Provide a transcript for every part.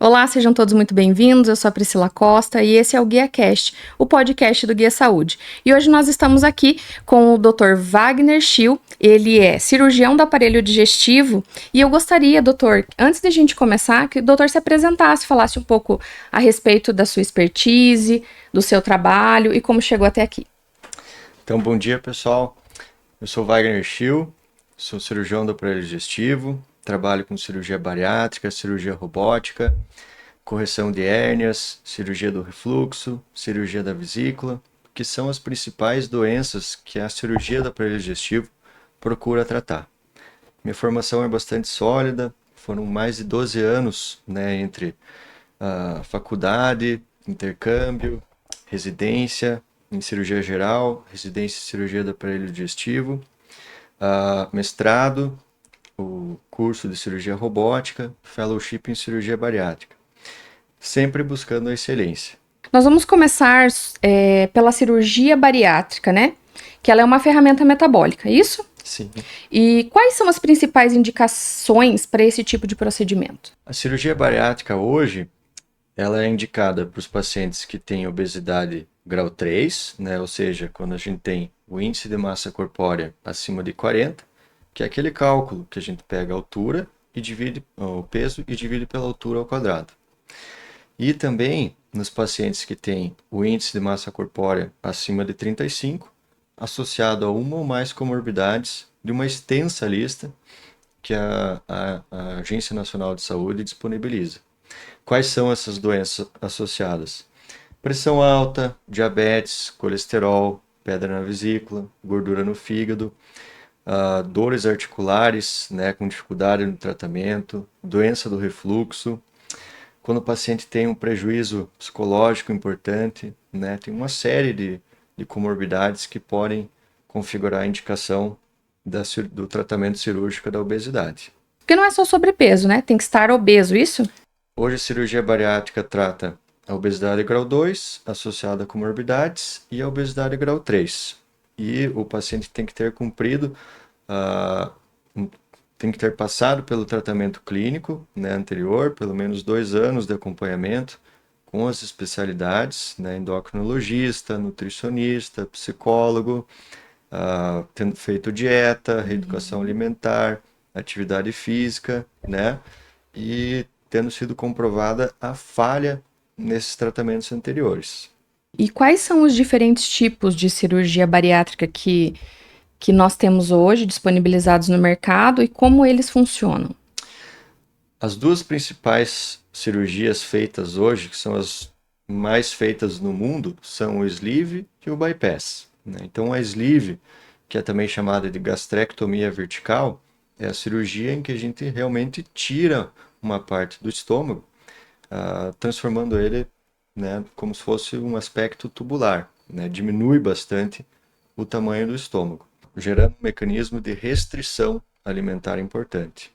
Olá, sejam todos muito bem-vindos. Eu sou a Priscila Costa e esse é o GuiaCast, o podcast do Guia Saúde. E hoje nós estamos aqui com o Dr. Wagner Schill. Ele é cirurgião do aparelho digestivo e eu gostaria, doutor, antes de a gente começar, que o doutor se apresentasse, falasse um pouco a respeito da sua expertise, do seu trabalho e como chegou até aqui. Então, bom dia, pessoal. Eu sou Wagner Schill, sou cirurgião do aparelho digestivo, trabalho com cirurgia bariátrica, cirurgia robótica, correção de hérnias, cirurgia do refluxo, cirurgia da vesícula, que são as principais doenças que a cirurgia do aparelho digestivo procura tratar. Minha formação é bastante sólida, foram mais de 12 anos, entre a faculdade, intercâmbio, residência em cirurgia geral, residência em cirurgia do aparelho digestivo, mestrado, o curso de cirurgia robótica, fellowship em cirurgia bariátrica, sempre buscando a excelência. Nós vamos começar pela cirurgia bariátrica, né? Que ela é uma ferramenta metabólica, é isso? Sim. E quais são as principais indicações para esse tipo de procedimento? A cirurgia bariátrica hoje, ela é indicada para os pacientes que têm obesidade grau 3, ou seja, quando a gente tem o índice de massa corpórea acima de 40, que é aquele cálculo que a gente pega a altura e divide o peso e divide pela altura ao quadrado. E também nos pacientes que têm o índice de massa corpórea acima de 35, associado a uma ou mais comorbidades de uma extensa lista que a Agência Nacional de Saúde disponibiliza. Quais são essas doenças associadas? Pressão alta, diabetes, colesterol, pedra na vesícula, gordura no fígado, dores articulares, com dificuldade no tratamento, doença do refluxo. Quando o paciente tem um prejuízo psicológico importante, tem uma série de comorbidades que podem configurar a indicação do tratamento cirúrgico da obesidade. Porque não é só sobrepeso, né? Tem que estar obeso, isso? Hoje a cirurgia bariátrica trata a obesidade grau 2, associada a comorbidades, e a obesidade grau 3. E o paciente tem que ter cumprido, tem que ter passado pelo tratamento clínico anterior, pelo menos 2 anos de acompanhamento com as especialidades, endocrinologista, nutricionista, psicólogo, tendo feito dieta, reeducação alimentar, atividade física, e tendo sido comprovada a falha nesses tratamentos anteriores. E quais são os diferentes tipos de cirurgia bariátrica que nós temos hoje disponibilizados no mercado e como eles funcionam? As duas principais cirurgias feitas hoje, que são as mais feitas no mundo, são o sleeve e o bypass. Então a sleeve, que é também chamada de gastrectomia vertical, é a cirurgia em que a gente realmente tira uma parte do estômago, transformando ele como se fosse um aspecto tubular, diminui bastante o tamanho do estômago, gerando um mecanismo de restrição alimentar importante.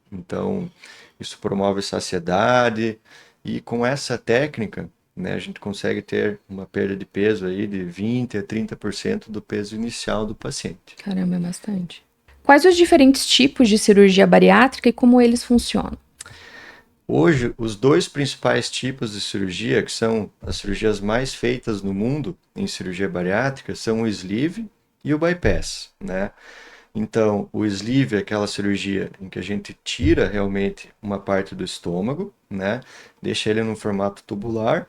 Então, isso promove saciedade e com essa técnica, a gente consegue ter uma perda de peso aí de 20% a 30% do peso inicial do paciente. Caramba, é bastante. Quais os diferentes tipos de cirurgia bariátrica e como eles funcionam? Hoje, os dois principais tipos de cirurgia, que são as cirurgias mais feitas no mundo em cirurgia bariátrica, são o sleeve e o bypass, Então, o sleeve é aquela cirurgia em que a gente tira realmente uma parte do estômago, deixa ele num formato tubular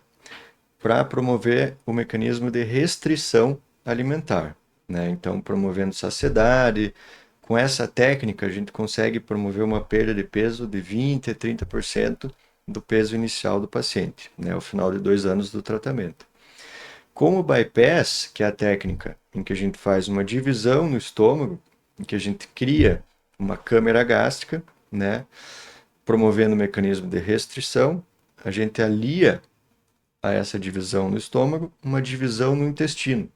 para promover o mecanismo de restrição alimentar, Então, promovendo saciedade. Com essa técnica, a gente consegue promover uma perda de peso de 20% a 30% do peso inicial do paciente, ao final de 2 anos do tratamento. Com o bypass, que é a técnica em que a gente faz uma divisão no estômago, em que a gente cria uma câmara gástrica, promovendo o mecanismo de restrição, a gente alia a essa divisão no estômago uma divisão no intestino,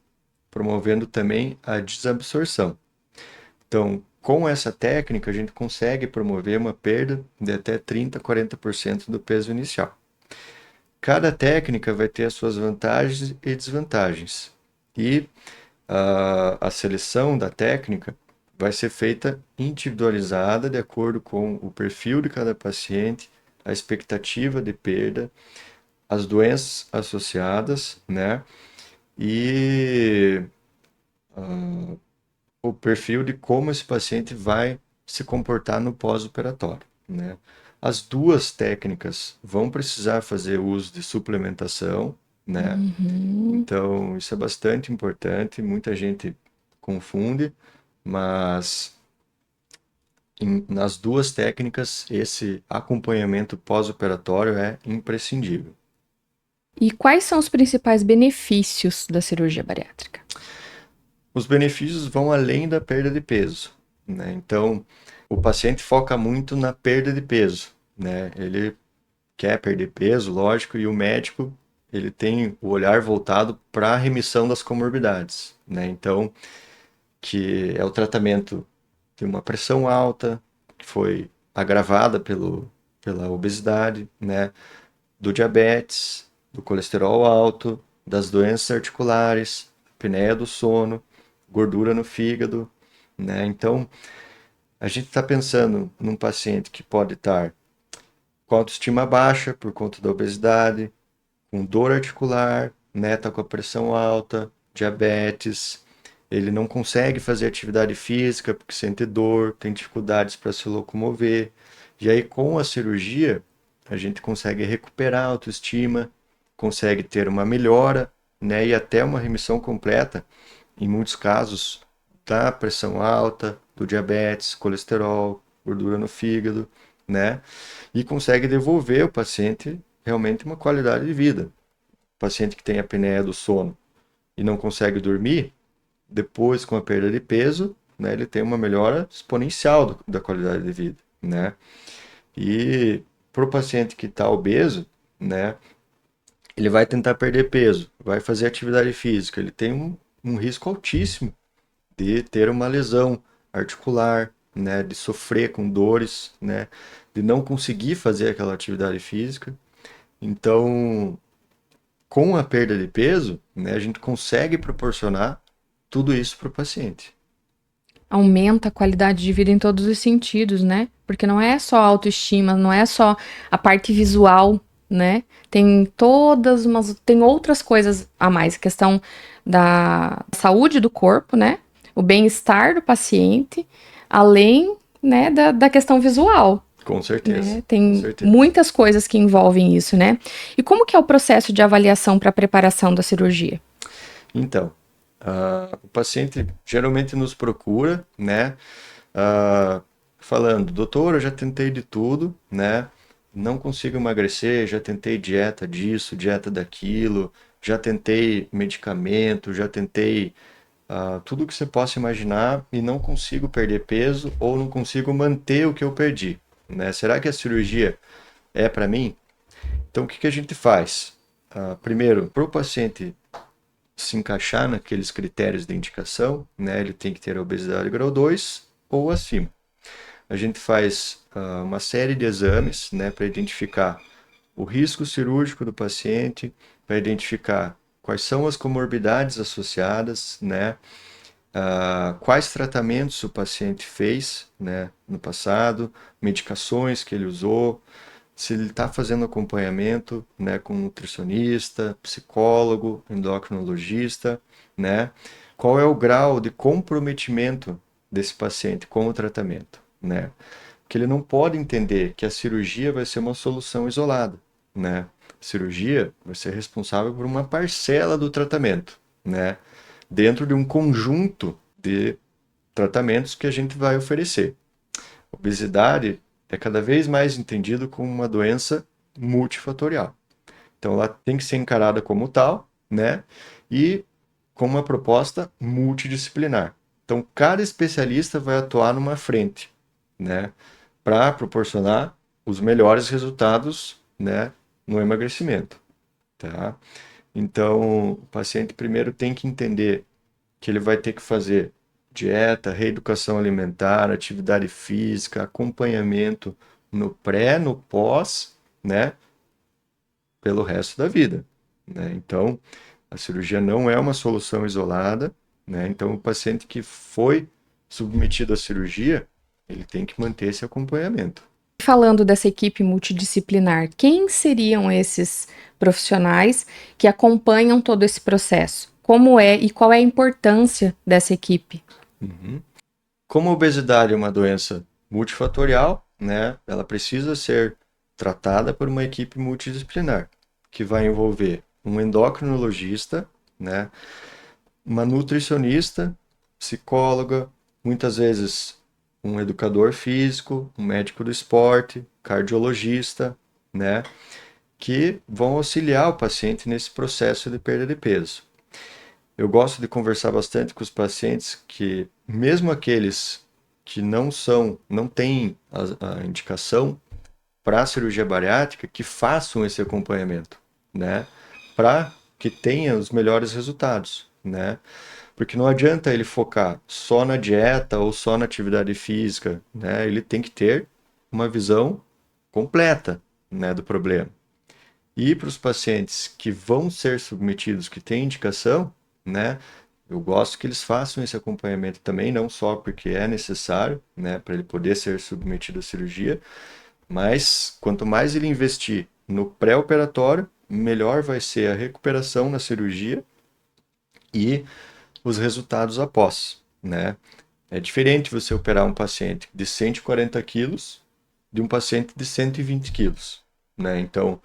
promovendo também a desabsorção. Então, com essa técnica, a gente consegue promover uma perda de até 30% a 40% do peso inicial. Cada técnica vai ter as suas vantagens e desvantagens. E a seleção da técnica vai ser feita individualizada de acordo com o perfil de cada paciente, a expectativa de perda, as doenças associadas, né? E o perfil de como esse paciente vai se comportar no pós-operatório, né? As duas técnicas vão precisar fazer uso de suplementação, né? Uhum. Então, isso é bastante importante, muita gente confunde, mas nas duas técnicas, esse acompanhamento pós-operatório é imprescindível. E quais são os principais benefícios da cirurgia bariátrica? Os benefícios vão além da perda de peso, né? Então, o paciente foca muito na perda de peso, né? Ele quer perder peso, lógico, e o médico, ele tem o olhar voltado para a remissão das comorbidades, né? Então, que é o tratamento de uma pressão alta, que foi agravada pela obesidade, né? Do diabetes, do colesterol alto, das doenças articulares, apneia do sono, gordura no fígado, né? Então, a gente está pensando num paciente que pode estar com autoestima baixa por conta da obesidade, com dor articular, né? Tá com a pressão alta, diabetes, ele não consegue fazer atividade física porque sente dor, tem dificuldades para se locomover. E aí, com a cirurgia, a gente consegue recuperar a autoestima, consegue ter uma melhora, né? E até uma remissão completa, em muitos casos, da pressão alta, do diabetes, colesterol, gordura no fígado, né? E consegue devolver o paciente realmente uma qualidade de vida. O paciente que tem apneia do sono e não consegue dormir, depois com a perda de peso, né, ele tem uma melhora exponencial da qualidade de vida, né? E para o paciente que está obeso, né, ele vai tentar perder peso, vai fazer atividade física, ele tem um risco altíssimo de ter uma lesão articular, né, de sofrer com dores, né, de não conseguir fazer aquela atividade física. Então, com a perda de peso, né, a gente consegue proporcionar tudo isso para o paciente. Aumenta a qualidade de vida em todos os sentidos, né? Porque não é só a autoestima, não é só a parte visual, né? Tem outras coisas a mais, a questão da saúde do corpo, né? O bem-estar do paciente, além, né, da questão visual, Com certeza, né? com Tem certeza. muitas coisas que envolvem isso, né? E como que é o processo de avaliação para a preparação da cirurgia? Então, o paciente geralmente nos procura, né, falando, doutor, eu já tentei de tudo, né, não consigo emagrecer, já tentei dieta disso, dieta daquilo, já tentei medicamento, já tentei tudo que você possa imaginar e não consigo perder peso ou não consigo manter o que eu perdi, né? Será que a cirurgia é para mim? Então, o que que a gente faz? Primeiro, para o paciente se encaixar naqueles critérios de indicação, né, ele tem que ter a obesidade grau 2 ou acima. A gente faz uma série de exames, né, para identificar o risco cirúrgico do paciente, para identificar quais são as comorbidades associadas, né, quais tratamentos o paciente fez, né, no passado, medicações que ele usou, se ele está fazendo acompanhamento, né, com nutricionista, psicólogo, endocrinologista, né, qual é o grau de comprometimento desse paciente com o tratamento, né, porque ele não pode entender que a cirurgia vai ser uma solução isolada, né, a cirurgia vai ser responsável por uma parcela do tratamento, né, dentro de um conjunto de tratamentos que a gente vai oferecer. Obesidade é cada vez mais entendido como uma doença multifatorial. Então ela tem que ser encarada como tal, né? E com uma proposta multidisciplinar. Então cada especialista vai atuar numa frente, né? Para proporcionar os melhores resultados, né? No emagrecimento, tá? Então o paciente primeiro tem que entender que ele vai ter que fazer dieta, reeducação alimentar, atividade física, acompanhamento no pré, no pós, né, pelo resto da vida, né? Então, a cirurgia não é uma solução isolada, né? Então, o paciente que foi submetido à cirurgia, ele tem que manter esse acompanhamento. Falando dessa equipe multidisciplinar, quem seriam esses profissionais que acompanham todo esse processo? Como é e qual é a importância dessa equipe? Uhum. Como a obesidade é uma doença multifatorial, né, ela precisa ser tratada por uma equipe multidisciplinar, que vai envolver um endocrinologista, né, uma nutricionista, psicóloga, muitas vezes um educador físico, um médico do esporte, cardiologista, né, que vão auxiliar o paciente nesse processo de perda de peso. Eu gosto de conversar bastante com os pacientes que, mesmo aqueles que não têm a indicação para a cirurgia bariátrica, que façam esse acompanhamento, né? Para que tenha os melhores resultados, né? Porque não adianta ele focar só na dieta ou só na atividade física, né? Ele tem que ter uma visão completa, né, do problema. E para os pacientes que vão ser submetidos, que têm indicação, né? Eu gosto que eles façam esse acompanhamento também, não só porque é necessário, né, para ele poder ser submetido à cirurgia, mas quanto mais ele investir no pré-operatório, melhor vai ser a recuperação na cirurgia e os resultados após, né? É diferente você operar um paciente de 140 quilos de um paciente de 120 quilos, né? Então,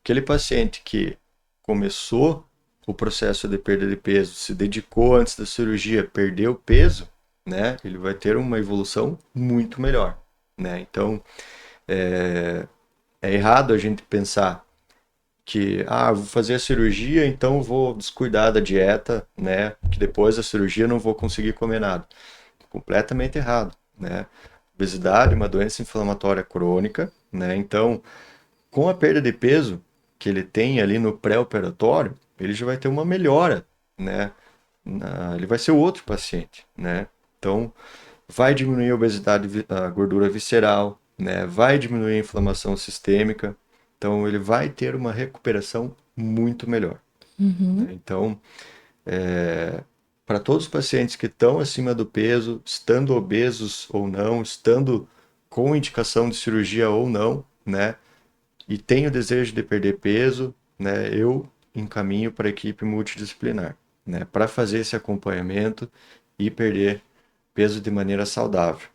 aquele paciente que começou o processo de perda de peso, se dedicou antes da cirurgia, perdeu peso, né? Ele vai ter uma evolução muito melhor, né? Então, é errado a gente pensar que, vou fazer a cirurgia, então vou descuidar da dieta, né? Que depois da cirurgia não vou conseguir comer nada. Completamente errado, né? Obesidade é uma doença inflamatória crônica, né? Então, com a perda de peso que ele tem ali no pré-operatório, ele já vai ter uma melhora, né? Ele vai ser outro paciente, né? Então, vai diminuir a obesidade, a gordura visceral, né? Vai diminuir a inflamação sistêmica. Então, ele vai ter uma recuperação muito melhor, né? Uhum. Então, para todos os pacientes que estão acima do peso, estando obesos ou não, estando com indicação de cirurgia ou não, né? E tem o desejo de perder peso, né, eu encaminho para a equipe multidisciplinar, né, para fazer esse acompanhamento e perder peso de maneira saudável.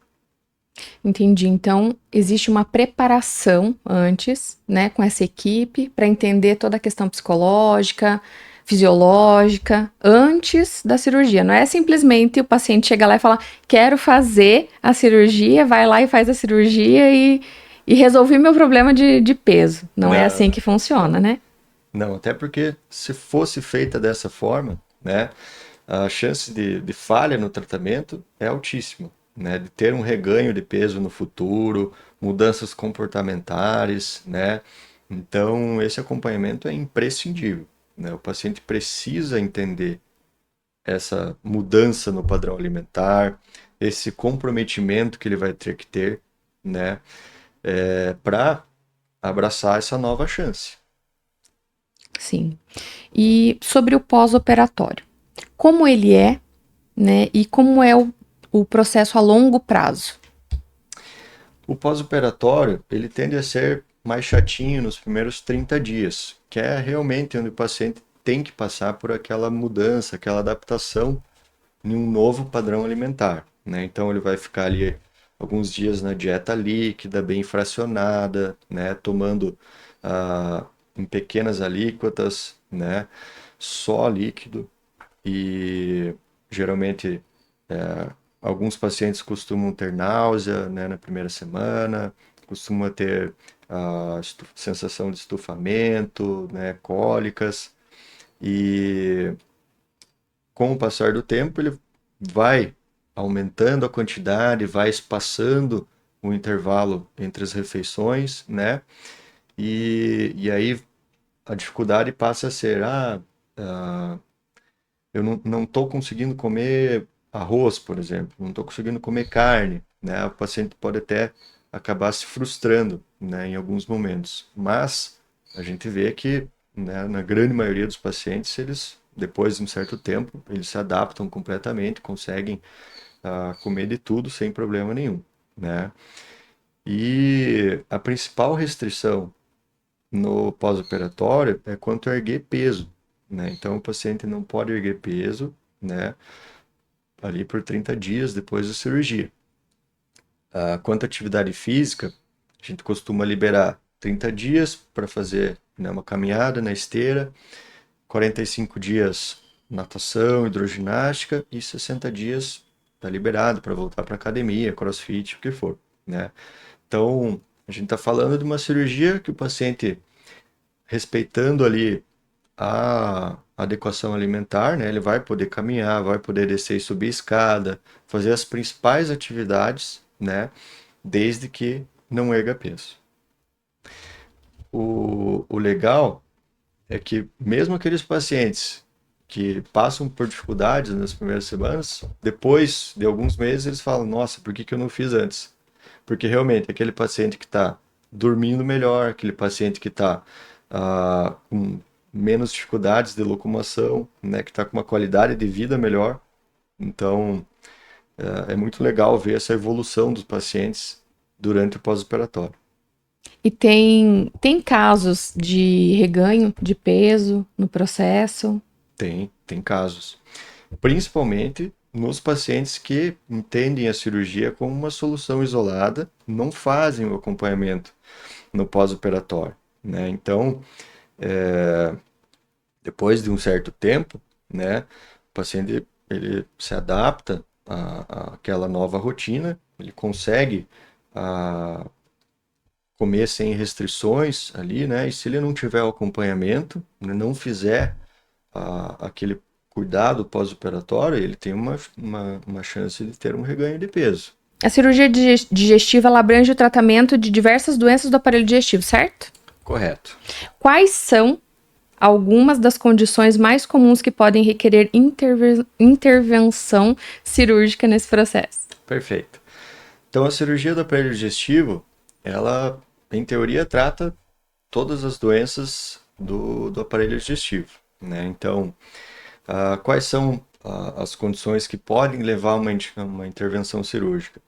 Entendi. Então, existe uma preparação antes, né, com essa equipe, para entender toda a questão psicológica, fisiológica, antes da cirurgia. Não é simplesmente o paciente chegar lá e falar, quero fazer a cirurgia, vai lá e faz a cirurgia e resolvi meu problema de peso. Não é Não, assim que funciona, não, né? não, até porque se fosse feita dessa forma, né, a chance de falha no tratamento é altíssima, né, de ter um reganho de peso no futuro, mudanças comportamentais, né. Então, esse acompanhamento é imprescindível, né. O paciente precisa entender essa mudança no padrão alimentar, esse comprometimento que ele vai ter, né, para abraçar essa nova chance. Sim. E sobre o pós-operatório, como ele é, né? E como é o processo a longo prazo? O pós-operatório, ele tende a ser mais chatinho nos primeiros 30 dias, que é realmente onde o paciente tem que passar por aquela mudança, aquela adaptação em um novo padrão alimentar, né? Então ele vai ficar ali alguns dias na dieta líquida, bem fracionada, né? Tomando em pequenas alíquotas, né? Só líquido e geralmente alguns pacientes costumam ter náusea, né, na primeira semana, costuma ter a sensação de estufamento, né, cólicas, e com o passar do tempo ele vai aumentando a quantidade, vai espaçando o intervalo entre as refeições, né? E aí a dificuldade passa a ser, eu não estou conseguindo comer arroz, por exemplo, não estou conseguindo comer carne, né? O paciente pode até acabar se frustrando, né, em alguns momentos. Mas a gente vê que, né, na grande maioria dos pacientes, eles, depois de um certo tempo, eles se adaptam completamente, conseguem comer de tudo sem problema nenhum, né? E a principal restrição no pós-operatório é quanto a erguer peso, né? Então o paciente não pode erguer peso, né, ali por 30 dias depois da cirurgia. Quanto à atividade física, a gente costuma liberar 30 dias para fazer, né, uma caminhada na esteira, 45 dias natação, hidroginástica e 60 dias está liberado para voltar para academia, crossfit, o que for, né? Então, a gente está falando de uma cirurgia que o paciente, respeitando ali a adequação alimentar, né, ele vai poder caminhar, vai poder descer e subir escada, fazer as principais atividades, né, desde que não erga peso. O legal é que mesmo aqueles pacientes que passam por dificuldades nas primeiras semanas, depois de alguns meses eles falam, nossa, por que que eu não fiz antes? Porque realmente aquele paciente que está dormindo melhor, aquele paciente que está com menos dificuldades de locomoção, né, que está com uma qualidade de vida melhor. Então, é muito legal ver essa evolução dos pacientes durante o pós-operatório. E tem casos de reganho de peso no processo? Tem casos. Principalmente nos pacientes que entendem a cirurgia como uma solução isolada, não fazem o acompanhamento no pós-operatório, né? Então, depois de um certo tempo, né, o paciente ele se adapta àquela nova rotina, ele consegue a, comer sem restrições ali, né? E se ele não tiver o acompanhamento, né, não fizer aquele cuidado pós-operatório, ele tem uma chance de ter um reganho de peso. A cirurgia digestiva ela abrange o tratamento de diversas doenças do aparelho digestivo, certo? Correto. Quais são algumas das condições mais comuns que podem requerer intervenção cirúrgica nesse processo? Perfeito. Então, a cirurgia do aparelho digestivo, ela, em teoria, trata todas as doenças do aparelho digestivo, né? Então, quais são as condições que podem levar a uma intervenção cirúrgica?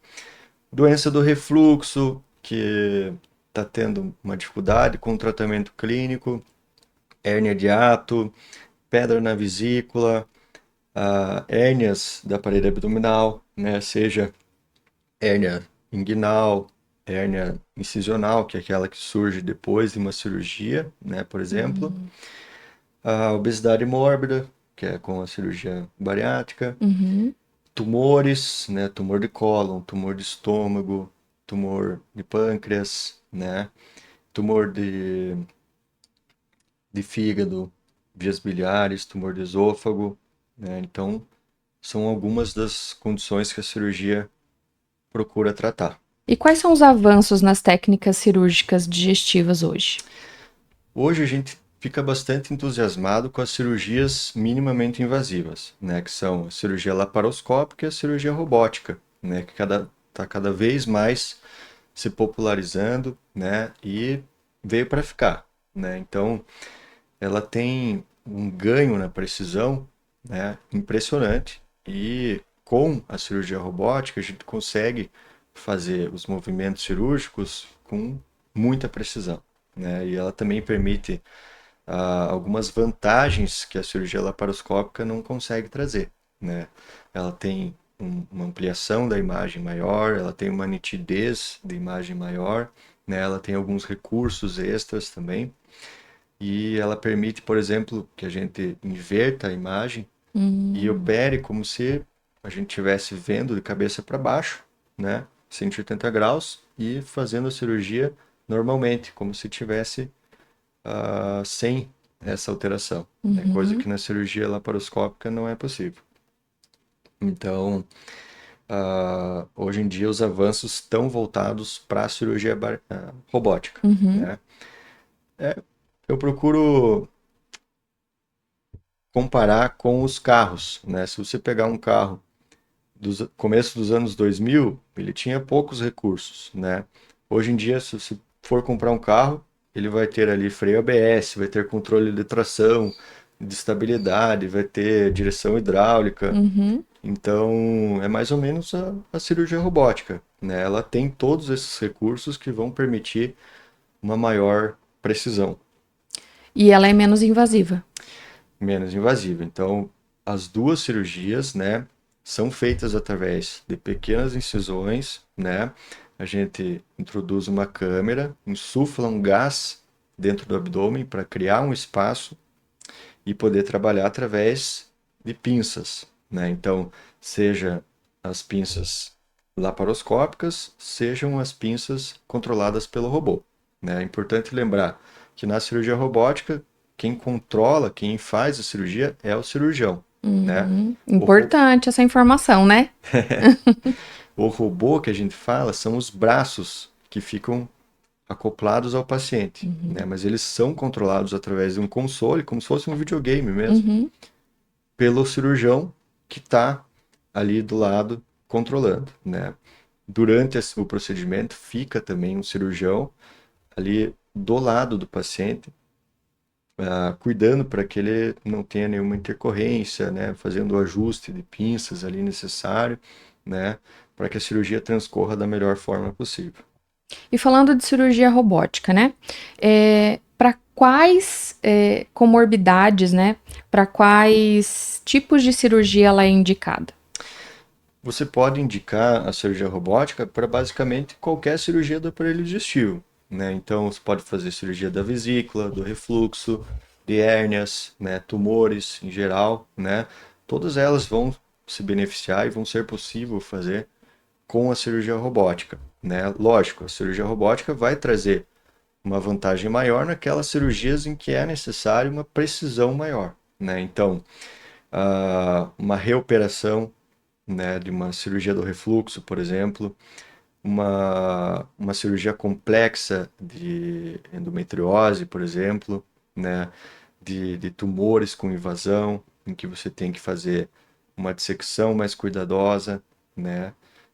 Doença do refluxo, que está tendo uma dificuldade com o tratamento clínico, hérnia de hiato, pedra na vesícula, hérnias da parede abdominal, né? Seja hérnia inguinal, hérnia incisional, que é aquela que surge depois de uma cirurgia, né, por exemplo. A obesidade mórbida, que é com a cirurgia bariátrica. Tumores, né, tumor de cólon, tumor de estômago, tumor de pâncreas, né, tumor de fígado, vias biliares, tumor de esôfago, né? Então, são algumas das condições que a cirurgia procura tratar. E quais são os avanços nas técnicas cirúrgicas digestivas hoje? Hoje a gente fica bastante entusiasmado com as cirurgias minimamente invasivas, né, que são a cirurgia laparoscópica e a cirurgia robótica, né, que está cada vez mais se popularizando, né, e veio para ficar, né? Então, ela tem um ganho na precisão, né, impressionante, e com a cirurgia robótica a gente consegue fazer os movimentos cirúrgicos com muita precisão, né? E ela também permite algumas vantagens que a cirurgia laparoscópica não consegue trazer, né? Ela tem uma ampliação da imagem maior, ela tem uma nitidez de imagem maior, né? Ela tem alguns recursos extras também, e ela permite, por exemplo, que a gente inverta a imagem e opere como se a gente estivesse vendo de cabeça para baixo, né? 180 graus e fazendo a cirurgia normalmente, como se tivesse sem essa alteração, né? Coisa que na cirurgia laparoscópica não é possível. Então, hoje em dia os avanços estão voltados para a cirurgia robótica, né? Eu procuro comparar com os carros, né? Se você pegar um carro do começo dos anos 2000, ele tinha poucos recursos, né? Hoje em dia, se você for comprar um carro, ele vai ter ali freio ABS, vai ter controle de tração, de estabilidade, vai ter direção hidráulica. Então, é mais ou menos a cirurgia robótica, né, ela tem todos esses recursos que vão permitir uma maior precisão, E ela é menos invasiva. menos invasiva. Então, as duas cirurgias, né, são feitas através de pequenas incisões, né? A gente introduz uma câmera, insufla um gás dentro do abdômen para criar um espaço e poder trabalhar através de pinças, né? Então, seja as pinças laparoscópicas, sejam as pinças controladas pelo robô, né? É importante lembrar que na cirurgia robótica, quem controla, quem faz a cirurgia é o cirurgião, né? O, Importante essa informação, né? o robô que a gente fala são os braços que ficam acoplados ao paciente, né? Mas eles são controlados através de um console, como se fosse um videogame mesmo, Uhum. pelo cirurgião que está ali do lado controlando, né? Durante o procedimento fica também um cirurgião ali do lado do paciente, cuidando para que ele não tenha nenhuma intercorrência, né? Fazendo o ajuste de pinças ali necessário, né? Para que a cirurgia transcorra da melhor forma possível. E falando de cirurgia robótica, né? Para quais comorbidades, né? Para quais tipos de cirurgia ela é indicada? Você pode indicar a cirurgia robótica para basicamente qualquer cirurgia do aparelho digestivo, né? Então, você pode fazer cirurgia da vesícula, do refluxo, de hérnias, né? Tumores em geral, né? Todas elas vão se beneficiar e vão ser possível fazer com a cirurgia robótica, né? Lógico, a cirurgia robótica vai trazer uma vantagem maior naquelas cirurgias em que é necessário uma precisão maior, né? Então, uma reoperação, né, de uma cirurgia do refluxo, por exemplo, uma cirurgia complexa de endometriose, por exemplo, né, de tumores com invasão, em que você tem que fazer uma dissecção mais cuidadosa, né?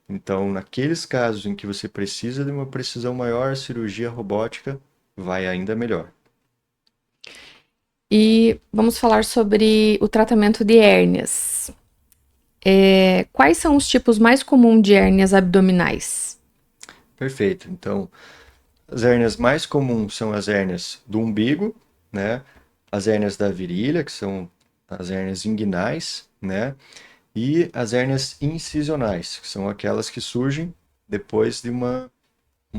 Então, naqueles casos em que você precisa de uma precisão maior, a cirurgia robótica vai ainda melhor. E vamos falar sobre o tratamento de hérnias. Quais são os tipos mais comuns de hérnias abdominais? Perfeito. Então, as hérnias mais comuns são as hérnias do umbigo, né? As hérnias da virilha, que são as hérnias inguinais, né? E as hérnias incisionais, que são aquelas que surgem depois de uma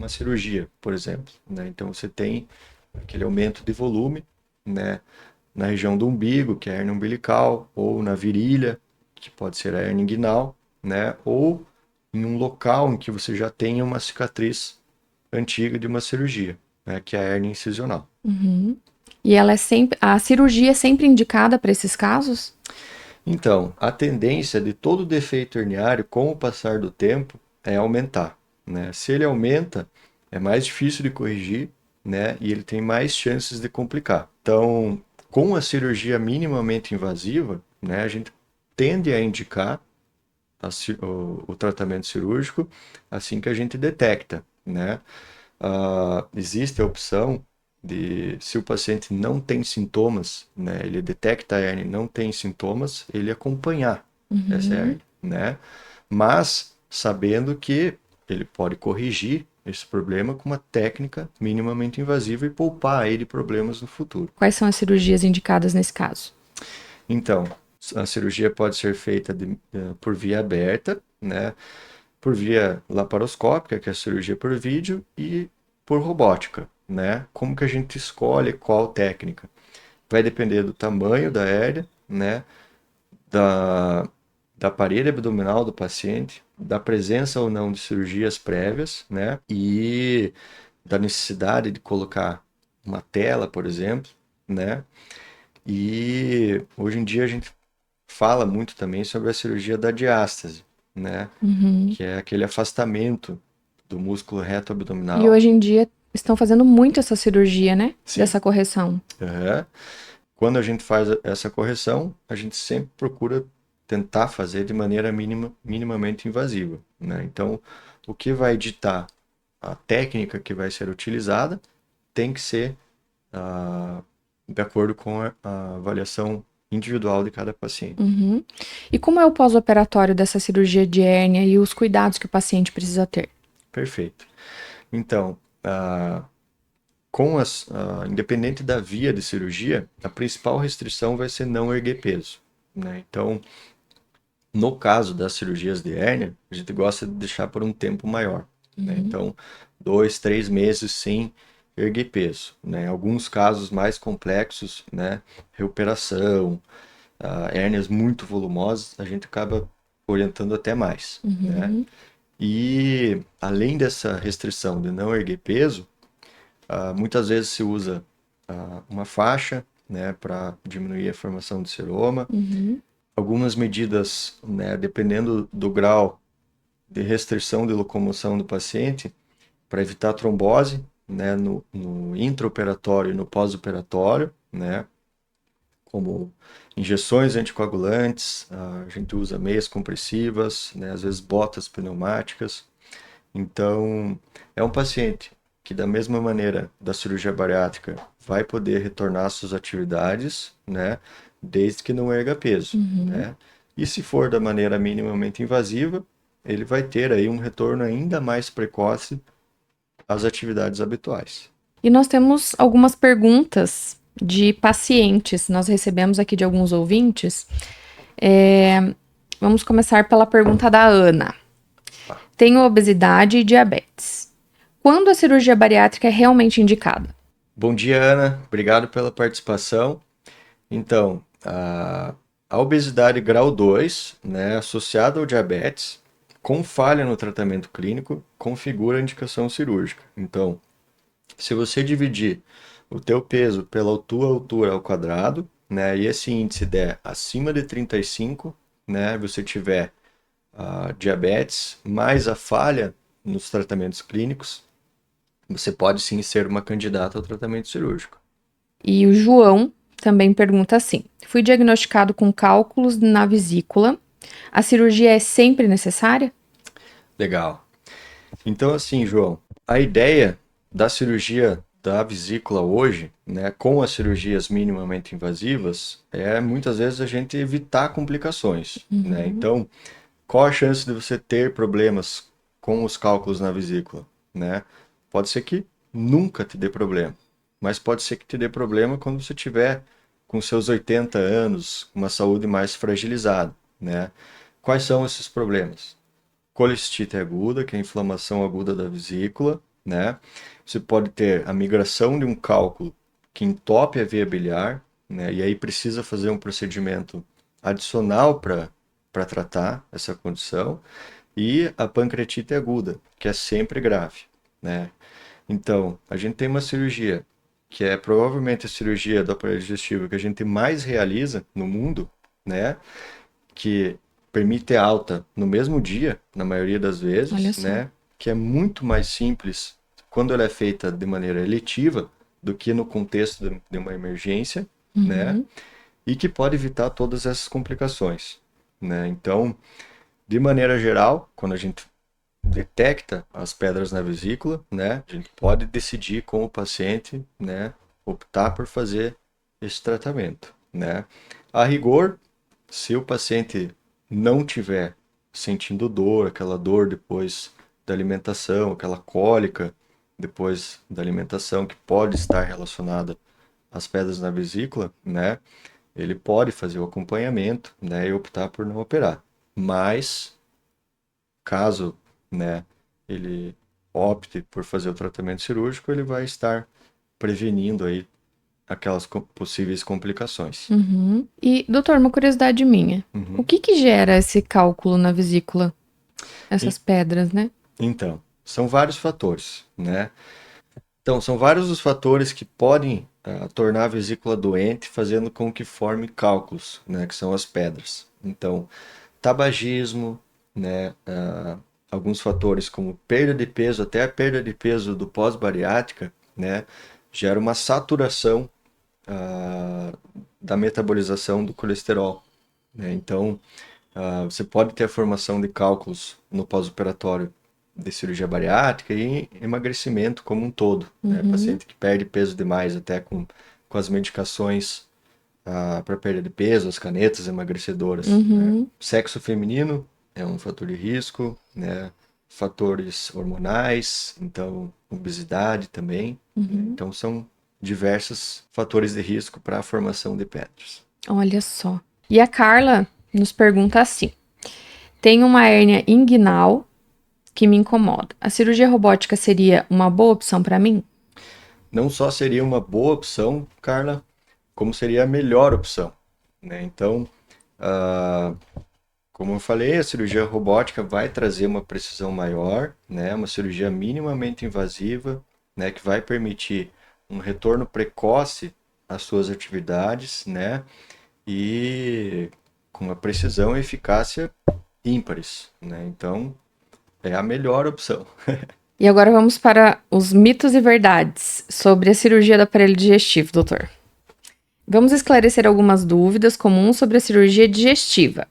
cirurgia, por exemplo, né? Então você tem aquele aumento de volume, né? Na região do umbigo, que é a hérnia umbilical, ou na virilha, que pode ser a hérnia inguinal, né? Ou em um local em que você já tenha uma cicatriz antiga de uma cirurgia, né? Que é a hérnia incisional. E ela é sempre, a cirurgia é sempre indicada para esses casos? Então, a tendência de todo defeito herniário, com o passar do tempo, é aumentar, né? Se ele aumenta, é mais difícil de corrigir, né? E ele tem mais chances de complicar. Então, com a cirurgia minimamente invasiva, né, a gente tende a indicar o tratamento cirúrgico assim que a gente detecta, né? Existe a opção de, se o paciente não tem sintomas, né, ele detecta a hérnia e não tem sintomas, ele acompanhar essa hérnia, né? Mas sabendo que ele pode corrigir esse problema com uma técnica minimamente invasiva e poupar a ele problemas no futuro. Quais são as cirurgias indicadas nesse caso? Então, a cirurgia pode ser feita por via aberta, né? Por via laparoscópica, que é a cirurgia por vídeo, e por robótica, né? Como que a gente escolhe qual técnica? Vai depender do tamanho da hérnia, né? Da, da parede abdominal do paciente, da presença ou não de cirurgias prévias, né? E da necessidade de colocar uma tela, por exemplo, né? E hoje em dia a gente fala muito também sobre a cirurgia da diástase, né? Que é aquele afastamento do músculo reto E abdominal. hoje em dia estão fazendo muito essa cirurgia, né? Sim. Dessa correção. Aham. Quando a gente faz essa correção, a gente sempre procura tentar fazer de maneira minimamente invasiva, né? Então, o que vai ditar a técnica que vai ser utilizada tem que ser de acordo com a avaliação individual de cada paciente. E como é o pós-operatório dessa cirurgia de hérnia e os cuidados que o paciente precisa ter? Perfeito. Então, independente da via de cirurgia, a principal restrição vai ser não erguer peso, né? Então, no caso das cirurgias de hérnia, a gente gosta de deixar por um tempo maior, né? Então, 2, 3 meses sem erguer peso, né? Alguns casos mais complexos, né? Recuperação, hérnias muito volumosas, a gente acaba orientando até mais, né? E além dessa restrição de não erguer peso, muitas vezes se usa uma faixa, né, para diminuir a formação de seroma. Algumas medidas, né, dependendo do grau de restrição de locomoção do paciente, para evitar trombose, né, no intraoperatório e no pós-operatório, né, como injeções anticoagulantes, a gente usa meias compressivas, né, às vezes botas pneumáticas. Então, é um paciente que, da mesma maneira da cirurgia bariátrica, vai poder retornar às suas atividades, né, desde que não erga peso, né? E se for da maneira minimamente invasiva, ele vai ter aí um retorno ainda mais precoce às atividades habituais. E nós temos algumas perguntas de pacientes, nós recebemos aqui de alguns ouvintes. Vamos começar pela pergunta da Ana. Tenho obesidade e diabetes. Quando a cirurgia bariátrica é realmente indicada? Bom dia, Ana. Obrigado pela participação. Então, a obesidade grau 2, né, associada ao diabetes, com falha no tratamento clínico, configura a indicação cirúrgica. Então, se você dividir o teu peso pela tua altura ao quadrado, né, e esse índice der acima de 35, né, você tiver diabetes, mais a falha nos tratamentos clínicos, você pode sim ser uma candidata ao tratamento cirúrgico. E o João também pergunta assim: fui diagnosticado com cálculos na vesícula. A cirurgia é sempre necessária? Legal. Então, assim, João, a ideia da cirurgia da vesícula hoje, né, com as cirurgias minimamente invasivas, é muitas vezes a gente evitar complicações, né? Então, qual a chance de você ter problemas com os cálculos na vesícula, né? Pode ser que nunca te dê problema, mas pode ser que te dê problema quando você tiver com seus 80 anos, uma saúde mais fragilizada, né? Quais são esses problemas? Colecistite aguda, que é a inflamação aguda da vesícula, né? Você pode ter a migração de um cálculo que entope a via biliar, né? E aí precisa fazer um procedimento adicional para tratar essa condição. E a pancreatite aguda, que é sempre grave, né? Então, a gente tem uma cirurgia que é provavelmente a cirurgia do aparelho digestivo que a gente mais realiza no mundo, né? Que permite alta no mesmo dia, na maioria das vezes, né? Que é muito mais simples quando ela é feita de maneira eletiva do que no contexto de uma emergência, né? E que pode evitar todas essas complicações, né? Então, de maneira geral, quando a gente detecta as pedras na vesícula, né? A gente pode decidir com o paciente, né? Optar por fazer esse tratamento, né? A rigor, se o paciente não tiver sentindo dor, aquela dor depois da alimentação, aquela cólica depois da alimentação que pode estar relacionada às pedras na vesícula, né? Ele pode fazer o acompanhamento, né, e optar por não operar. Mas caso, né, ele opte por fazer o tratamento cirúrgico, ele vai estar prevenindo aí aquelas possíveis complicações. E, doutor, uma curiosidade minha. O que gera esse cálculo na vesícula? Essas pedras, né? Então, são vários fatores, né? Então, são vários os fatores que podem tornar a vesícula doente, fazendo com que forme cálculos, né, que são as pedras. Então, tabagismo, né, alguns fatores como perda de peso, até a perda de peso do pós-bariátrica, né, gera uma saturação da metabolização do colesterol, né? Então, você pode ter a formação de cálculos no pós-operatório de cirurgia bariátrica e emagrecimento como um todo, né? Paciente que perde peso demais, até com as medicações para perda de peso, as canetas emagrecedoras, né? Sexo feminino é um fator de risco, né? fatores hormonais, então obesidade também. Então são diversos fatores de risco para a formação de pedras. Olha só. E a Carla nos pergunta assim: tenho uma hérnia inguinal que me incomoda. A cirurgia robótica seria uma boa opção para mim? Não só seria uma boa opção, Carla, como seria a melhor opção, né? Então, ah, como eu falei, a cirurgia robótica vai trazer uma precisão maior, né? Uma cirurgia minimamente invasiva, né? Que vai permitir um retorno precoce às suas atividades, né? E com uma precisão e eficácia ímpares, né? Então, é a melhor opção. E agora vamos para os mitos e verdades sobre a cirurgia do aparelho digestivo, doutor. Vamos esclarecer algumas dúvidas comuns sobre a cirurgia digestiva.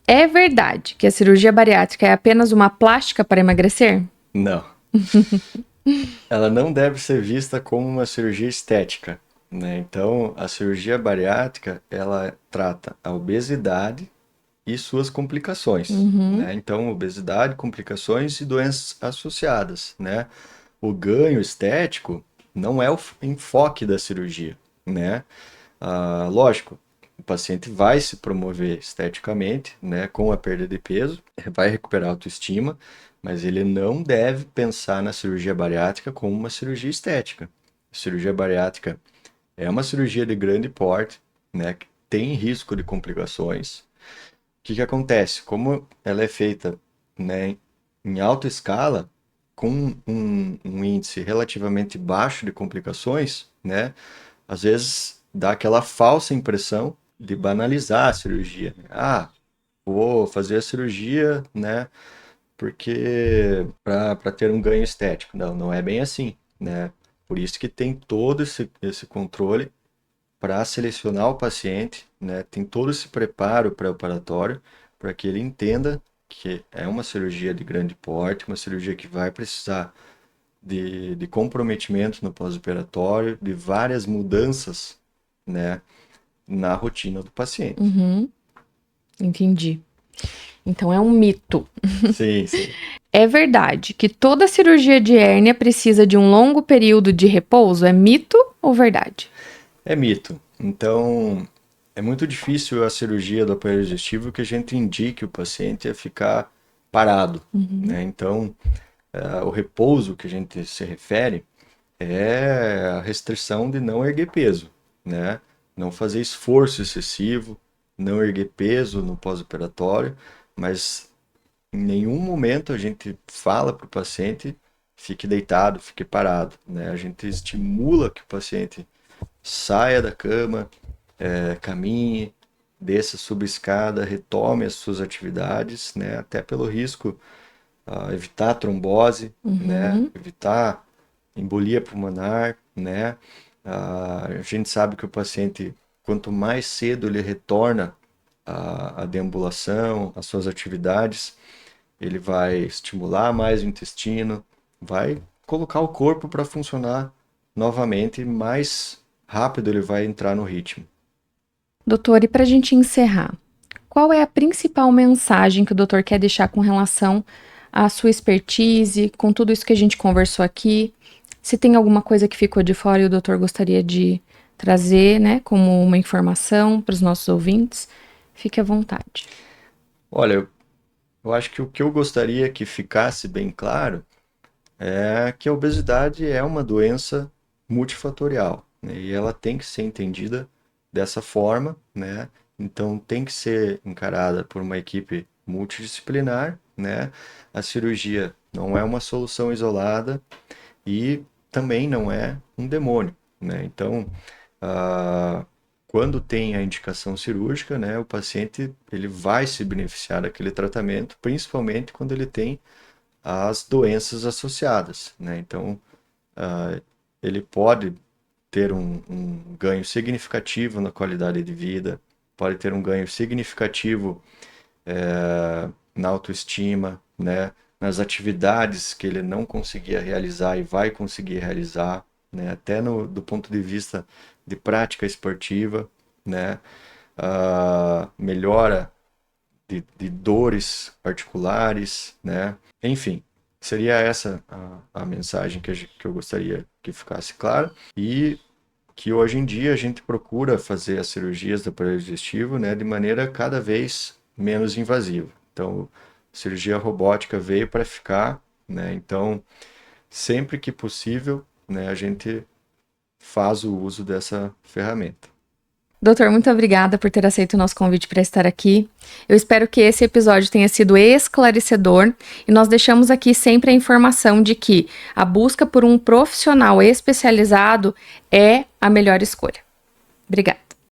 É verdade que a cirurgia bariátrica é apenas uma plástica para emagrecer? Não. Ela não deve ser vista como uma cirurgia estética, né? Então, a cirurgia bariátrica, ela trata a obesidade e suas complicações, né? Então, obesidade, complicações e doenças associadas, né? O ganho estético não é o enfoque da cirurgia, né? Lógico, o paciente vai se promover esteticamente, né, com a perda de peso, vai recuperar a autoestima, mas ele não deve pensar na cirurgia bariátrica como uma cirurgia estética. A cirurgia bariátrica é uma cirurgia de grande porte, né, que tem risco de complicações. O que acontece? Como ela é feita, né, em alta escala, com um índice relativamente baixo de complicações, né, às vezes dá aquela falsa impressão de banalizar a cirurgia. Vou fazer a cirurgia, né, porque para ter um ganho estético. Não, não é bem assim, né? Por isso que tem todo esse controle para selecionar o paciente, né? Tem todo esse preparo pré-operatório para que ele entenda que é uma cirurgia de grande porte, uma cirurgia que vai precisar de comprometimento no pós-operatório, de várias mudanças, né, na rotina do paciente. Entendi. Então é um mito. Sim, sim. É verdade que toda cirurgia de hérnia precisa de um longo período de repouso? É mito ou verdade? É mito. Então, é muito difícil a cirurgia do aparelho digestivo que a gente indique o paciente a ficar parado, né? Então, o repouso que a gente se refere é a restrição de não erguer peso, né? Não fazer esforço excessivo, não erguer peso no pós-operatório, mas em nenhum momento a gente fala para o paciente fique deitado, fique parado, né? A gente estimula que o paciente saia da cama, caminhe, desça, suba a escada, retome as suas atividades, né? Até pelo risco, evitar trombose, né? Evitar embolia pulmonar, né? A gente sabe que o paciente, quanto mais cedo ele retorna à deambulação, às suas atividades, ele vai estimular mais o intestino, vai colocar o corpo para funcionar novamente, mais rápido ele vai entrar no ritmo. Doutor, e para a gente encerrar, qual é a principal mensagem que o doutor quer deixar com relação à sua expertise, com tudo isso que a gente conversou aqui? Se tem alguma coisa que ficou de fora e o doutor gostaria de trazer, né, como uma informação para os nossos ouvintes, fique à vontade. Olha, eu acho que o que eu gostaria que ficasse bem claro é que a obesidade é uma doença multifatorial, né? E ela tem que ser entendida dessa forma, né? Então tem que ser encarada por uma equipe multidisciplinar, né? A cirurgia não é uma solução isolada e também não é um demônio, né? Então, ah, quando tem a indicação cirúrgica, né, o paciente ele vai se beneficiar daquele tratamento, principalmente quando ele tem as doenças associadas, né? Então, ele pode ter um ganho significativo na qualidade de vida, pode ter um ganho significativo na autoestima, né? Nas atividades que ele não conseguia realizar e vai conseguir realizar, né? Até do ponto de vista de prática esportiva, né? Melhora de dores articulares, né? Enfim, Seria essa a mensagem que eu gostaria que ficasse clara. E que hoje em dia a gente procura fazer as cirurgias do aparelho digestivo, né, de maneira cada vez menos invasiva. Então, a cirurgia robótica veio para ficar, né? Então, sempre que possível, né, a gente faz o uso dessa ferramenta. Doutor, muito obrigada por ter aceito o nosso convite para estar aqui. Eu espero que esse episódio tenha sido esclarecedor e nós deixamos aqui sempre a informação de que a busca por um profissional especializado é a melhor escolha. Obrigada.